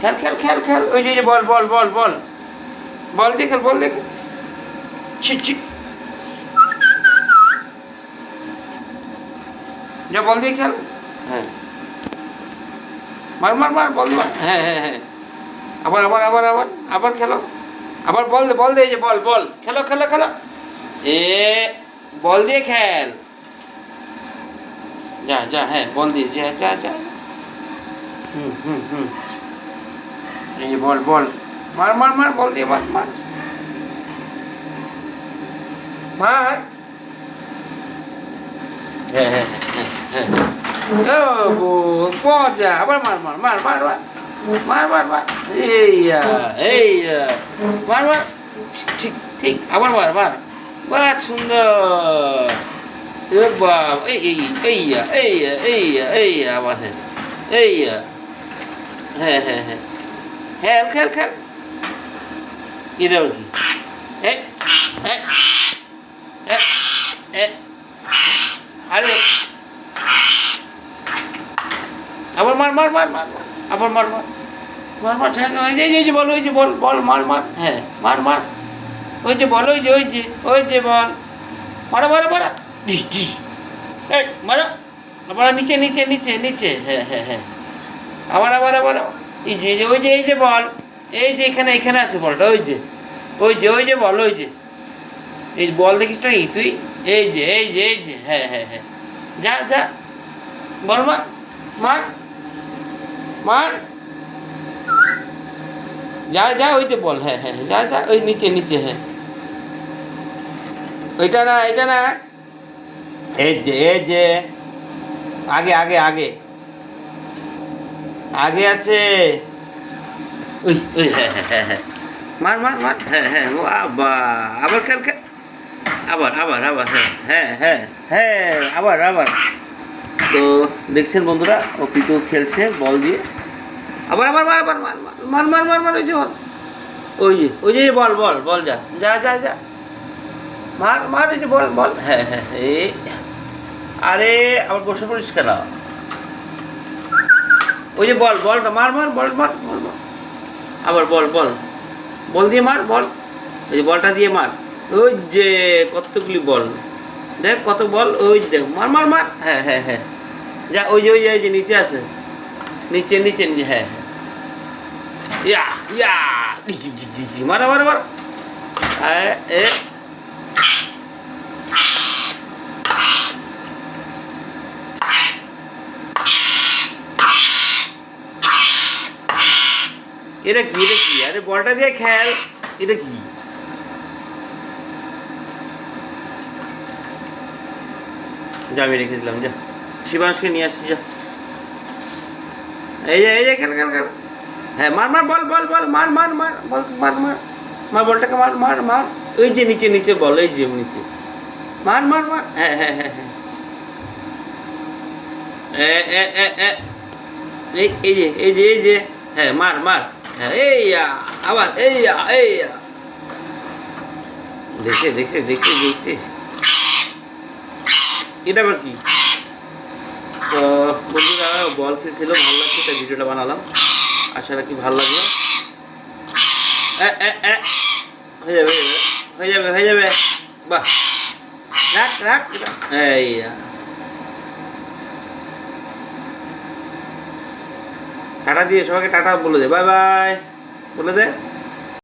খেল খেল খেল খেল, ওই যে বল বল বল বল, বল দিয়ে খেল, বল দিয়ে খেল। ছি ছি, যা বল দিয়ে খেল। হ্যাঁ, মার মার মার, বল দিয়ে মার। হ্যাঁ হ্যাঁ হ্যাঁ, আবার আবার আবার আবার আবার খেলো, আবার বল দে, বল দে, এই যে বল বল, খেলো খেলো খেলো। এ বল দিয়ে খেল, যা যা, হ্যাঁ বল দিয়ে, যা যা যা। হুম হুম হুম, এই যে বল বল, মার মার মার, বল দিয়ে মার মার মার। হ্যাঁ হ্যাঁ হ্যাঁ হ্যাঁ, ও মজা, আবার মার মার মার মার মার মার মার মার, এইয়া এইয়া, মার মার, ঠিক ঠিক, আবার মার মার, বাহ সুন্দর। এ বাবা, এই এই এইয়া এইয়া এইয়া এইয়া, আবার হ্যাঁ এইয়া, হ্যাঁ হ্যাঁ হ্যাঁ, খেল খেল খেল। এটা আবার কি? এ এ এ এ, আরে আবার মার মার মার মার মার, আবার মার মার মার মার, এই যে বল, ওই যে বল বল, মার মার, হ্যাঁ মার মার, ওই যে বল, ওই যে ওই যে ওই যে বল, মারা মারা মারা, এই মারা মারা, নিচে নিচে নিচে নিচে, হ্যাঁ হ্যাঁ হ্যাঁ, আবার আবার আবার, এই যে ওই যে, এই যে বল, এই যে এখানে এখানে আছে বলটা, ওই যে ওই যে ওই যে বল, ওই যে এই বল দেখিস না তুই, এই যে এই যে এই যে, হ্যাঁ হ্যাঁ হ্যাঁ, যা যা, বল মার মার মার, যা যা, ওই যে বল, হ্যাঁ হ্যাঁ যা যা, ওই নিচে নিচে, হ্যাঁ ওইটা না, এটা না, এই যে আগে আগে আগে আগে আছে, ওই ওই, হ্যাঁ হ্যাঁ হ্যাঁ হ্যাঁ, মার মার মার, হ্যাঁ হ্যাঁ, ও আবার আবার খেল খেল, আবার আবার আবার, হ্যাঁ হ্যাঁ হ্যাঁ হ্যাঁ, আবার আবার। তো দেখছেন বন্ধুরা, ও পিতু খেলছে বল দিয়ে, আবার আবার মার মার মার মার মার মার মার, ওই যে বল, ওই যে বল বল বল, যা যা যা যা, মার মার, ওই যে বল বল, হ্যাঁ হ্যাঁ, এই আরে আবার বসে পড়িস কেন, ওই যে বল বলটা মার মার, বল মার বল মার, আবার বল বল, বল দিয়ে মার বল, ওই যে বলটা দিয়ে মার, ওই যে কতগুলি বল, দেখ কত বল, ওই দেখ, মার মার মার, হ্যাঁ হ্যাঁ হ্যাঁ, যা ওই যে ওই যে ওই যে নিচে আছে, নিচে নিচে নিচে, হ্যাঁ হ্যাঁ, ইয়া ইয়া, মারা মারা মারা, এ এটা কি, এটা কি, আরে বলটা দিয়ে খেল, এটা কি, যা আমি রেখে দিলাম, যা শিবাংশকে নিয়ে আসছি, যা এই যে খেল খেল খেল, হ্যাঁ মার মার, বল বল বল, মার মার মার, বল মার মার মার, বলটাকে মার মার মার, ওই যে নিচে নিচে বল, এই যে নিচে, মার মার মার, হ্যাঁ হ্যাঁ হ্যাঁ হ্যাঁ, এ এ এ এ, এই যে এই যে এই যে, হ্যাঁ মার মার, হ্যাঁ এইয়া, আবার এইয়া এইয়া, দেখছিস দেখছিস দেখছিস দেখছিস, এটা আবার কি। তো বন্ধুরা বল খেলছিল, ভালো লাগছে, তাই ভিডিওটা বানালাম, আশা রাখি ভালো লাগলো। হয়ে যাবে হয়ে যাবে হয়ে যাবে, বাহ, রাখ রাখ, এই টাটা দিয়ে সবাইকে টাটা বলে দে, বাই বাই বলে দে।